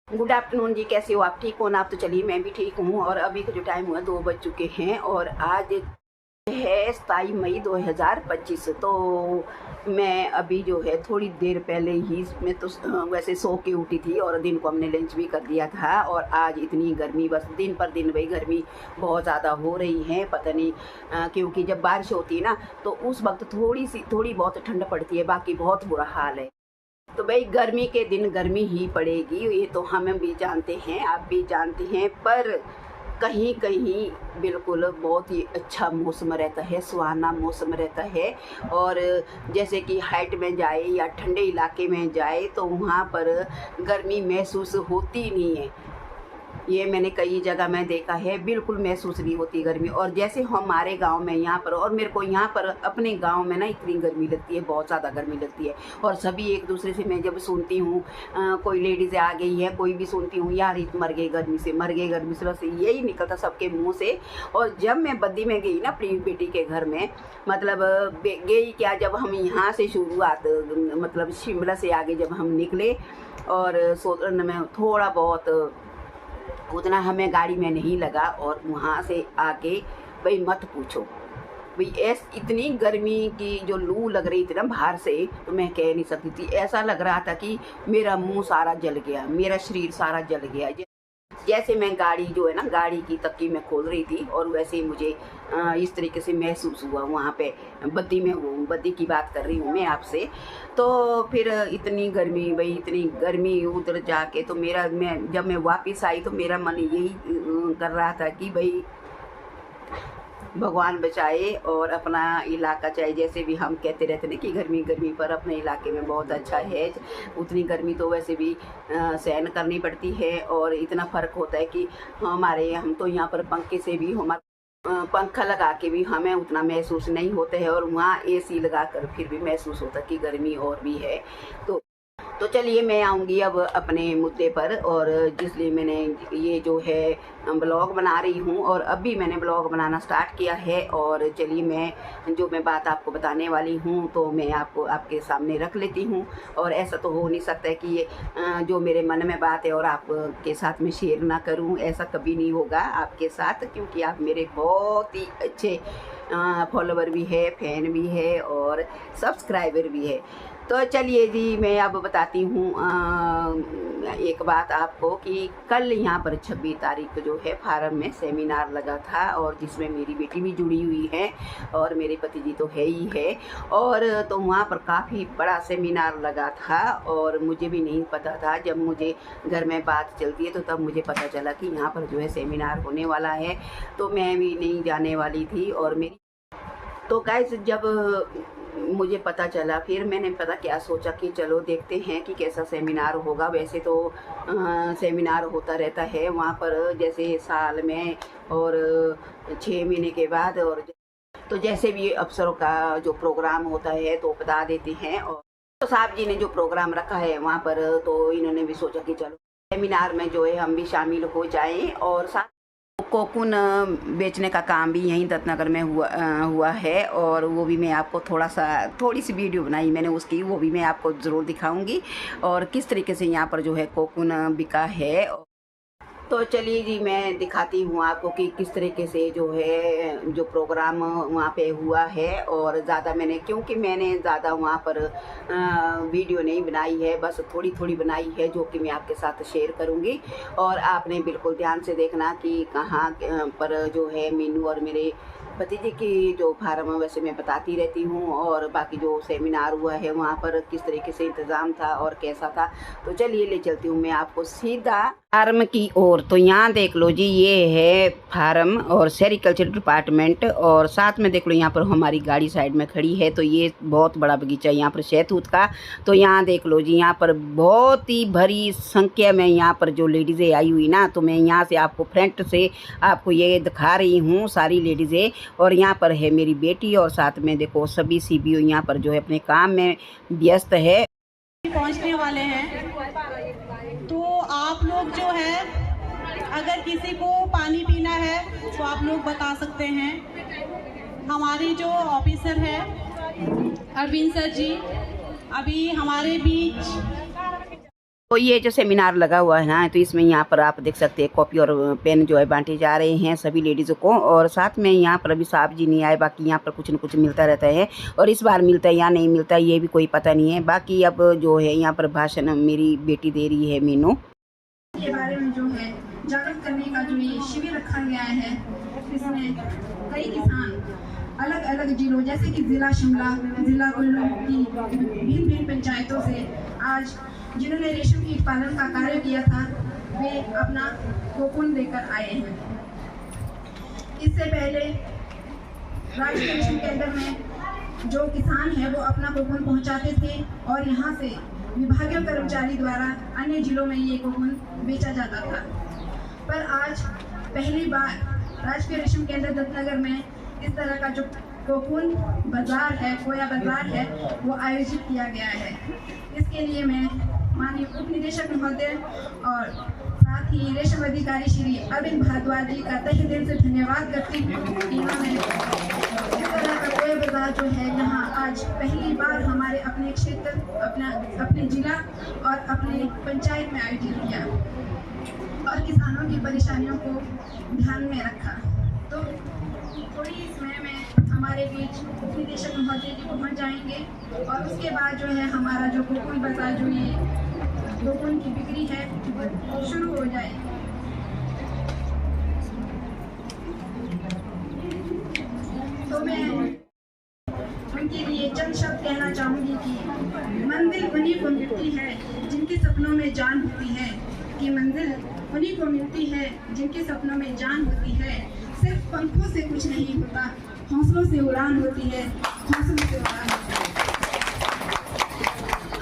Good afternoon जी, कैसे हो आप? ठीक हो ना आप? तो चलिए मैं भी ठीक हूँ। और अभी का जो टाइम हुआ 2 बज चुके हैं और आज है 27 मई 2025। तो मैं अभी जो है थोड़ी देर पहले ही मैं तो वैसे सो के उठी थी और दिन को हमने लंच भी कर दिया था। और आज इतनी गर्मी, बस दिन पर दिन भाई गर्मी बहुत ज़्यादा हो रही है, पता नहीं क्योंकि जब बारिश होती है ना तो उस वक्त थोड़ी बहुत ठंड पड़ती है, बाकी बहुत बुरा हाल है। तो भाई गर्मी के दिन गर्मी ही पड़ेगी, ये तो हम भी जानते हैं, आप भी जानते हैं। पर कहीं कहीं बिल्कुल बहुत ही अच्छा मौसम रहता है, सुहाना मौसम रहता है। और जैसे कि हाइट में जाए या ठंडे इलाके में जाए तो वहाँ पर गर्मी महसूस होती नहीं है। ये मैंने कई जगह में देखा है, बिल्कुल महसूस नहीं होती गर्मी। और जैसे हमारे गांव में यहाँ पर, और मेरे को यहाँ पर अपने गांव में ना इतनी गर्मी लगती है, बहुत ज़्यादा गर्मी लगती है। और सभी एक दूसरे से मैं जब सुनती हूँ कोई लेडीज़ आ गई है, कोई भी सुनती हूँ यार मर गए गर्मी से, मर गए गर्मी से, बस यही निकलता सबके मुँह से। और जब मैं बद्दी में गई ना अपनी बेटी के घर में, मतलब गई क्या, जब हम यहाँ से शुरुआत मतलब शिमला से आगे जब हम निकले और सोलन में थोड़ा बहुत उतना हमें गाड़ी में नहीं लगा, और वहाँ से आके भाई मत पूछो भाई, इतनी गर्मी की जो लू लग रही थी ना बाहर से, तो मैं कह नहीं सकती थी। ऐसा लग रहा था कि मेरा मुंह सारा जल गया, मेरा शरीर सारा जल गया। जैसे मैं गाड़ी जो है ना, गाड़ी की तक्की में खोल रही थी, और वैसे ही मुझे इस तरीके से महसूस हुआ वहाँ पे बद्दी में। वो बद्दी की बात कर रही हूँ मैं आपसे। तो फिर इतनी गर्मी भाई, इतनी गर्मी, उधर जाके तो मैं जब मैं वापस आई तो मेरा मन यही कर रहा था कि भाई भगवान बचाए और अपना इलाका, चाहे जैसे भी हम कहते रहते हैं कि गर्मी गर्मी, पर अपने इलाके में बहुत अच्छा है। उतनी गर्मी तो वैसे भी सहन करनी पड़ती है। और इतना फ़र्क होता है कि हम तो यहाँ पर पंखे से भी, हमारा पंखा लगा के भी हमें उतना महसूस नहीं होता है, और वहाँ एसी लगा कर फिर भी महसूस होता है कि गर्मी और भी है। तो चलिए मैं आऊँगी अब अपने मुद्दे पर, और जिसलिए मैंने ये जो है ब्लॉग बना रही हूँ, और अभी मैंने ब्लॉग बनाना स्टार्ट किया है। और चलिए मैं बात आपको बताने वाली हूँ तो मैं आपके सामने रख लेती हूँ। और ऐसा तो हो नहीं सकता है कि ये जो मेरे मन में बात है और आपके साथ में शेयर ना करूँ, ऐसा कभी नहीं होगा आपके साथ, क्योंकि आप मेरे बहुत ही अच्छे फॉलोवर भी है, फैन भी है और सब्सक्राइबर भी है। तो चलिए जी, मैं अब बताती हूँ एक बात आपको कि कल यहाँ पर 26 तारीख को जो है फार्म में सेमिनार लगा था, और जिसमें मेरी बेटी भी जुड़ी हुई है और मेरे पति जी तो है ही है। और तो वहाँ पर काफ़ी बड़ा सेमिनार लगा था, और मुझे भी नहीं पता था। जब मुझे घर में बात चलती है तो तब मुझे पता चला कि यहाँ पर जो है सेमिनार होने वाला है। तो मैं भी नहीं जाने वाली थी। और मेरी तो गाइस, जब मुझे पता चला, फिर मैंने पता क्या सोचा कि चलो देखते हैं कि कैसा सेमिनार होगा। वैसे तो सेमिनार होता रहता है वहाँ पर, जैसे साल में और 6 महीने के बाद, और तो जैसे भी अफसरों का जो प्रोग्राम होता है तो बता देते हैं। और तो साहब जी ने जो प्रोग्राम रखा है वहाँ पर, तो इन्होंने भी सोचा कि चलो सेमिनार में जो है हम भी शामिल हो जाएं। और साथ कोकून बेचने का काम भी यहीं दत्तनगर में हुआ है, और वो भी मैं आपको थोड़ी सी वीडियो बनाई मैंने उसकी, वो भी मैं आपको ज़रूर दिखाऊंगी, और किस तरीके से यहाँ पर जो है कोकून बिका है। तो चलिए जी, मैं दिखाती हूँ आपको कि किस तरीके से जो है जो प्रोग्राम वहाँ पे हुआ है। और ज़्यादा क्योंकि मैंने ज़्यादा वहाँ पर वीडियो नहीं बनाई है, बस थोड़ी थोड़ी बनाई है, जो कि मैं आपके साथ शेयर करूँगी। और आपने बिल्कुल ध्यान से देखना कि कहाँ पर जो है मीनू और मेरे भतीजे की जो फार्म है वैसे मैं बताती रहती हूँ। और बाकी जो सेमिनार हुआ है वहाँ पर किस तरीके से इंतज़ाम था और कैसा था, तो चलिए ले चलती हूँ मैं आपको सीधा फार्म की ओर। तो यहाँ देख लो जी, ये है फार्म और सेरिकल्चर डिपार्टमेंट, और साथ में देख लो यहाँ पर हमारी गाड़ी साइड में खड़ी है। तो ये बहुत बड़ा बगीचा है यहाँ पर शहतूत का। तो यहाँ देख लो जी, यहाँ पर बहुत ही भरी संख्या में यहाँ पर जो लेडीज़ें आई हुई ना, तो मैं यहाँ से आपको फ्रंट से आपको ये दिखा रही हूँ सारी लेडीज़ें। और यहाँ पर है मेरी बेटी, और साथ में देखो सभी सीबीओ यहाँ पर जो है अपने काम में व्यस्त है। पहुंचने वाले हैं, तो आप लोग जो है अगर किसी को पानी पीना है तो आप लोग बता सकते हैं। हमारे जो ऑफिसर है अरविंद सर जी अभी हमारे बीच तो ये जो सेमिनार लगा हुआ है ना, तो इसमें यहाँ पर आप देख सकते हैं कॉपी और पेन जो है बांटे जा रहे हैं सभी लेडीज़ों को। और साथ में यहाँ पर अभी साहब जी नहीं आए, बाकी यहाँ पर कुछ न कुछ मिलता रहता है, और इस बार मिलता है या नहीं मिलता है ये भी कोई पता नहीं है। बाकी अब जो है यहाँ पर भाषण मेरी बेटी दे रही है मीनू के बारे में जो है जागरूक करने का जो ये शिविर रखा गया है, इसमें कई किसान अलग अलग जिलों जैसे कि जिला शिमला, जिला कुल्लू की भिन्न भिन्न पंचायतों से आज जिन्होंने रेशम कीट पालन का कार्य किया था, वे अपना कोकून लेकर आए हैं। इससे पहले राष्ट्रीय रेशम केंद्र में जो किसान है वो अपना कोकून पहुंचाते थे और यहाँ से विभागीय कर्मचारी द्वारा अन्य जिलों में ये कोकून बेचा जाता था। पर आज पहली बार राजकीय रेशम केंद्र दत्तनगर में इस तरह का जो कोकून बाजार है, खोया बाजार है, वो आयोजित किया गया है। इसके लिए मैं माननीय उप निदेशक महोदय और साथ ही रेशम अधिकारी श्री अरविंद भारद्वाज जी का तहे दिल से धन्यवाद करती हूँ कि इन्होंने इस तरह का खोया बाजार जो है यहाँ आज पहली बार हमारे अपने क्षेत्र, अपने जिला और अपने पंचायत में आयोजित किया और किसानों की परेशानियों को ध्यान में रखा। तो थोड़ी समय में हमारे बीच उप निदेशक महोदय जी पहुँच जाएंगे और उसके बाद जो है हमारा जो कोकून बाजार जो ये कोकून की बिक्री है शुरू हो जाएगी। तो मैं उनके लिए चंद शब्द कहना चाहूँगी कि मंजिल उन्हीं को मिलती है जिनके सपनों में जान होती है, कि मंजिल उन्हीं को मिलती है जिनके सपनों में जान होती है। सिर्फ पंखों से कुछ नहीं होता, हौसलों से उड़ान होती है, हौसलों से उड़ान होती है।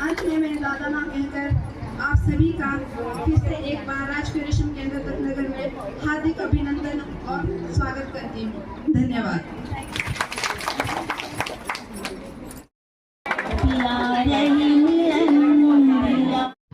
अंत में मैं ज़्यादा ना कहकर आप सभी का फिर से एक बार राजकीय रेशम केंद्र दत्तनगर में हार्दिक अभिनंदन और स्वागत करती हूँ। धन्यवाद।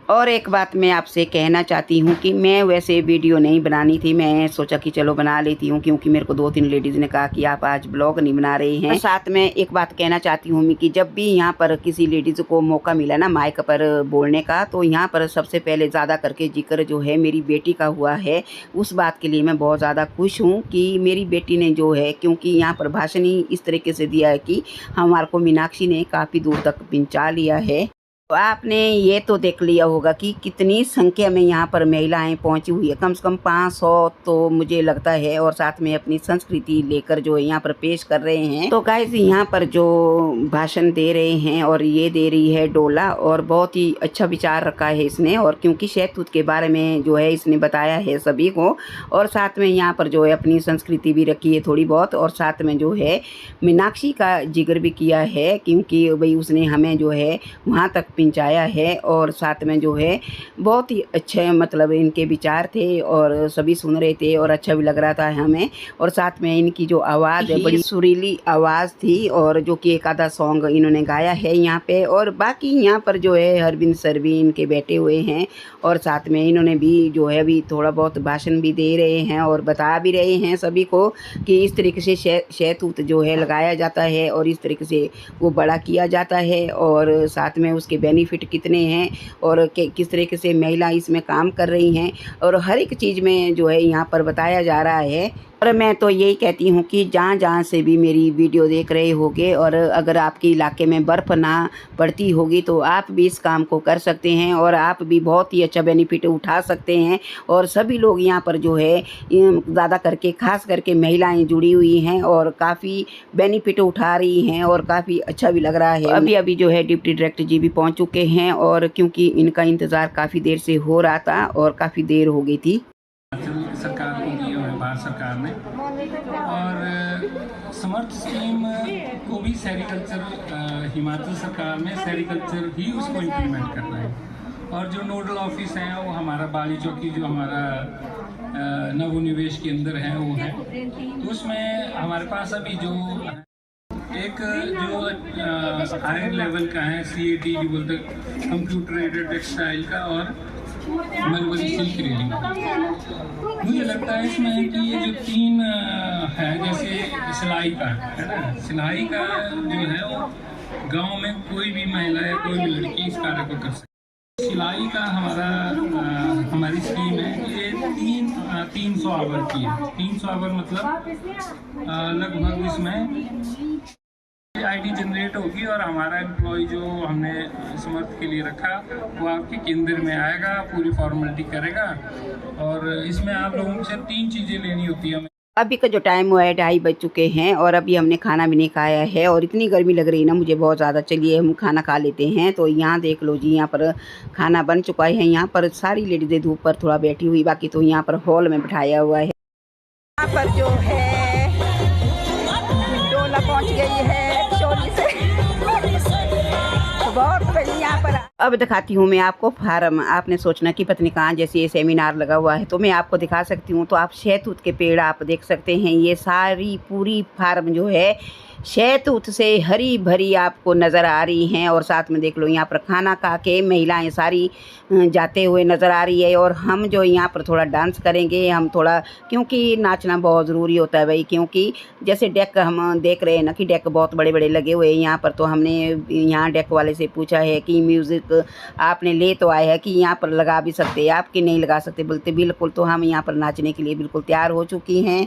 और एक बात मैं आपसे कहना चाहती हूँ कि मैं वैसे वीडियो नहीं बनानी थी, मैं सोचा कि चलो बना लेती हूँ, क्योंकि मेरे को 2-3 लेडीज़ ने कहा कि आप आज ब्लॉग नहीं बना रहे हैं। साथ में एक बात कहना चाहती हूँ कि जब भी यहाँ पर किसी लेडीज़ को मौका मिला ना माइक पर बोलने का, तो यहाँ पर सबसे पहले ज़्यादा करके जिक्र जो है मेरी बेटी का हुआ है। उस बात के लिए मैं बहुत ज़्यादा खुश हूँ कि मेरी बेटी ने जो है, क्योंकि यहाँ पर भाषण ही इस तरीके से दिया है कि हमारे को मीनाक्षी ने काफ़ी दूर तक पहुँचा लिया है। तो आपने ये तो देख लिया होगा कि कितनी संख्या में यहाँ पर महिलाएं पहुंची हुई है, कम से कम 500 तो मुझे लगता है, और साथ में अपनी संस्कृति लेकर जो यहाँ पर पेश कर रहे हैं। तो गाइस यहाँ पर जो भाषण दे रहे हैं और ये दे रही है डोला, और बहुत ही अच्छा विचार रखा है इसने, और क्योंकि शहतूत के बारे में जो है इसने बताया है सभी को, और साथ में यहाँ पर जो है अपनी संस्कृति भी रखी है थोड़ी बहुत, और साथ में जो है मीनाक्षी का जिक्र भी किया है, क्योंकि भाई उसने हमें जो है वहाँ तक पहुंचाया है। और साथ में जो है बहुत ही अच्छे मतलब इनके विचार थे और सभी सुन रहे थे और अच्छा भी लग रहा था हमें। और साथ में इनकी जो आवाज़ है बड़ी सुरीली आवाज़ थी, और जो कि एक आधा सॉन्ग इन्होंने गाया है यहाँ पे। और बाकी यहाँ पर जो है अरविंद सर भी इनके बैठे हुए हैं, और साथ में इन्होंने भी जो है अभी थोड़ा बहुत भाषण भी दे रहे हैं और बता भी रहे हैं सभी को कि इस तरीके से शहतूत जो है लगाया जाता है और इस तरीके से वो बड़ा किया जाता है, और साथ में उसके बेनिफिट कितने हैं और किस तरीके से महिला इसमें काम कर रही हैं, और हर एक चीज़ में जो है यहाँ पर बताया जा रहा है। और मैं तो यही कहती हूँ कि जहाँ जहाँ से भी मेरी वीडियो देख रहे होगे, और अगर आपके इलाके में बर्फ़ ना पड़ती होगी तो आप भी इस काम को कर सकते हैं और आप भी बहुत ही अच्छा बेनिफिट उठा सकते हैं। और सभी लोग यहाँ पर जो है ज़्यादा करके खास करके महिलाएं जुड़ी हुई हैं और काफ़ी बेनिफिट उठा रही हैं, और काफ़ी अच्छा भी लग रहा है। अभी अभी जो है डिप्टी डायरेक्टर जी भी पहुँच चुके हैं, और क्योंकि इनका इंतज़ार काफ़ी देर से हो रहा था और काफ़ी देर हो गई थी। सरकार को दिए हुए भारत सरकार ने, और समर्थ स्कीम को भी सेरिकल्चर हिमाचल सरकार ने सेरिकल्चर ही उसको इम्प्लीमेंट करना है। और जो नोडल ऑफिस हैं वो हमारा बाली चौकी जो हमारा नवोनिवेश के अंदर है वो है। तो उसमें हमारे पास अभी जो एक जो हायर लेवल का है CAT बोलते कंप्यूटर एडेड टेक्सटाइल का और मलबरी सिल्क रीडिंग। मुझे लगता है इसमें कि ये जो 3 है, जैसे सिलाई का है ना, सिलाई का जो है वो गांव में कोई भी महिला या कोई भी लड़की इस कार्य को कर सकती है। सिलाई का हमारी स्कीम है कि ये 300 आवर की है। 300 आवर मतलब लगभग इसमें आईडी जनरेट होगी और हमारा एम्प्लॉय जो हमने समर्थ के लिए रखा वो आपके केंद्र में आएगा, पूरी फॉर्मेलिटी करेगा। और इसमें आप लोगों से 3 चीज़ें लेनी होती है। अभी का जो टाइम हुआ है 2:30 बज चुके हैं और अभी हमने खाना भी नहीं खाया है और इतनी गर्मी लग रही है ना मुझे बहुत ज़्यादा। चलिए हम खाना खा लेते हैं। तो यहाँ देख लो जी, यहाँ पर खाना बन चुका है। यहाँ पर सारी लेडीज़ें धूप पर थोड़ा बैठी हुई, बाकी तो यहाँ पर हॉल में बिठाया हुआ है। यहाँ पर जो है डोला पहुँच गई है चोरी से, बहुत बड़ी यहाँ पर। अब दिखाती हूँ मैं आपको फार्म। आपने सोचना कि पत्नी कहाँ, जैसे ये सेमिनार लगा हुआ है तो मैं आपको दिखा सकती हूँ। तो आप शहतूत के पेड़ आप देख सकते हैं। ये सारी पूरी फार्म जो है शहतूत से हरी भरी आपको नज़र आ रही हैं। और साथ में देख लो यहाँ पर खाना खा के महिलाएं सारी जाते हुए नज़र आ रही है। और हम जो यहाँ पर थोड़ा डांस करेंगे, हम थोड़ा, क्योंकि नाचना बहुत ज़रूरी होता है भाई। क्योंकि जैसे डेक हम देख रहे हैं ना कि डेक बहुत बड़े बड़े लगे हुए हैं यहाँ पर। तो हमने यहाँ डेक वाले से पूछा है कि म्यूज़िक आपने ले तो आए हैं कि यहाँ पर लगा भी सकते हैं आप कि नहीं लगा सकते। बोलते बिल्कुल। तो हम यहाँ पर नाचने के लिए बिल्कुल तैयार हो चुकी हैं।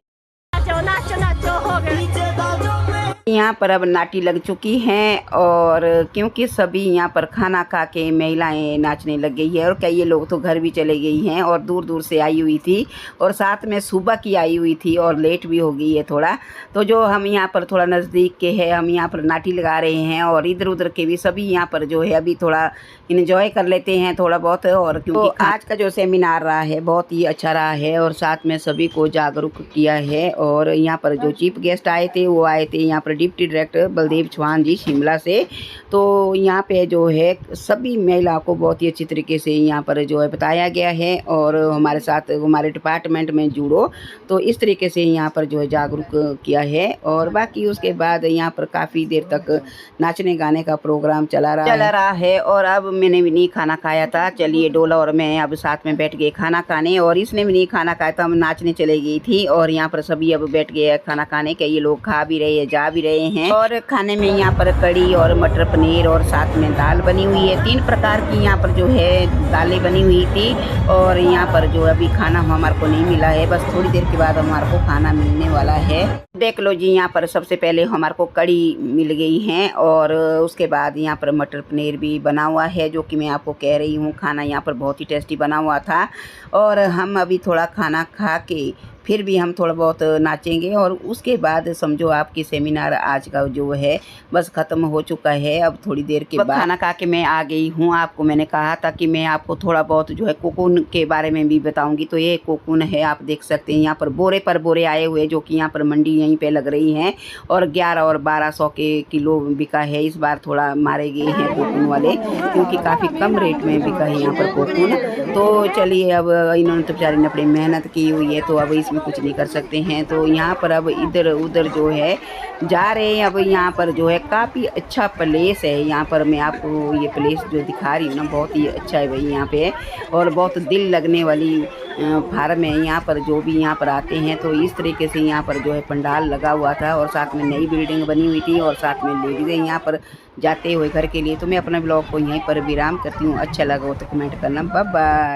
यहाँ पर अब नाटी लग चुकी हैं और क्योंकि सभी यहाँ पर खाना खा के महिलाएं नाचने लग गई है। और कई लोग तो घर भी चले गई हैं और दूर दूर से आई हुई थी और साथ में सुबह की आई हुई थी और लेट भी हो गई है थोड़ा। तो जो हम यहाँ पर थोड़ा नज़दीक के हैं, हम यहाँ पर नाटी लगा रहे हैं और इधर उधर के भी सभी यहाँ पर जो है अभी थोड़ा इन्जॉय कर लेते हैं थोड़ा बहुत। और क्योंकि तो आज का जो सेमिनार रहा है बहुत ही अच्छा रहा है और साथ में सभी को जागरूक किया है। और यहाँ पर जो चीफ गेस्ट आए थे वो आए थे यहाँ पर डिप्टी डायरेक्टर बलदेव चौहान जी शिमला से। तो यहाँ पे जो है सभी महिलाओं को बहुत ही अच्छी तरीके से यहाँ पर जो है बताया गया है और हमारे साथ हमारे डिपार्टमेंट में जुड़ो, तो इस तरीके से यहाँ पर जो है जागरूक किया है। और बाकी उसके बाद यहाँ पर काफ़ी देर तक नाचने गाने का प्रोग्राम चला रहा है। और अब मैंने भी नहीं खाना खाया था। चलिए डोला और मैं अब साथ में बैठ गए खाना खाने और इसने भी नहीं खाना खाया था, हम नाचने चले गई थी। और यहाँ पर सभी अब बैठ गए खाना खाने के, ये लोग खा भी रहे हैं जा भी रहे हैं। और खाने में यहाँ पर कड़ी और मटर पनीर और साथ में दाल बनी हुई है। 3 प्रकार की यहाँ पर जो है दालें बनी हुई थी। और यहाँ पर जो अभी खाना हमारे को नहीं मिला है, बस थोड़ी देर के बाद हमारे को खाना मिलने वाला है। देख लो जी, यहाँ पर सबसे पहले हमारे को कड़ी मिल गई है और उसके बाद यहाँ पर मटर पनीर भी बना हुआ है, जो कि मैं आपको कह रही हूँ खाना यहाँ पर बहुत ही टेस्टी बना हुआ था। और हम अभी थोड़ा खाना खा के फिर भी हम थोड़ा बहुत नाचेंगे और उसके बाद समझो आपकी सेमिनार आज का जो है बस ख़त्म हो चुका है। अब थोड़ी देर के बाद खाना खा के मैं आ गई हूँ। आपको मैंने कहा था कि मैं आपको थोड़ा बहुत जो है कोकून के बारे में भी बताऊंगी। तो ये कोकून है, आप देख सकते हैं यहाँ पर बोरे पर बोरे आए हुए, जो कि यहाँ पर मंडी यहीं पे लग रही हैं और 1100 और 1200 के किलो बिका है। इस बार थोड़ा मारे गए हैं कोकून वाले, क्योंकि काफ़ी कम रेट में बिका है यहाँ पर कोकून। तो चलिए, अब इन्होंने तो बेचारी ने अपनी मेहनत की हुई है तो अब इसमें कुछ नहीं कर सकते हैं। तो यहाँ पर अब इधर उधर जो है जा रहे हैं। अब यहाँ पर जो है काफ़ी अच्छा प्लेस है। यहाँ पर मैं आपको ये प्लेस जो दिखा रही हूँ ना बहुत ही अच्छा है भाई यहाँ पे, और बहुत दिल लगने वाली फार्म है। यहाँ पर जो भी यहाँ पर आते हैं तो इस तरीके से यहाँ पर जो है पंडाल लगा हुआ था और साथ में नई बिल्डिंग बनी हुई थी और साथ में लेडीज़ें यहाँ पर जाते हुए घर के लिए। तो मैं अपना ब्लॉग को यहीं पर विराम करती हूँ। अच्छा लगा हो तो कमेंट करना। Bye bye.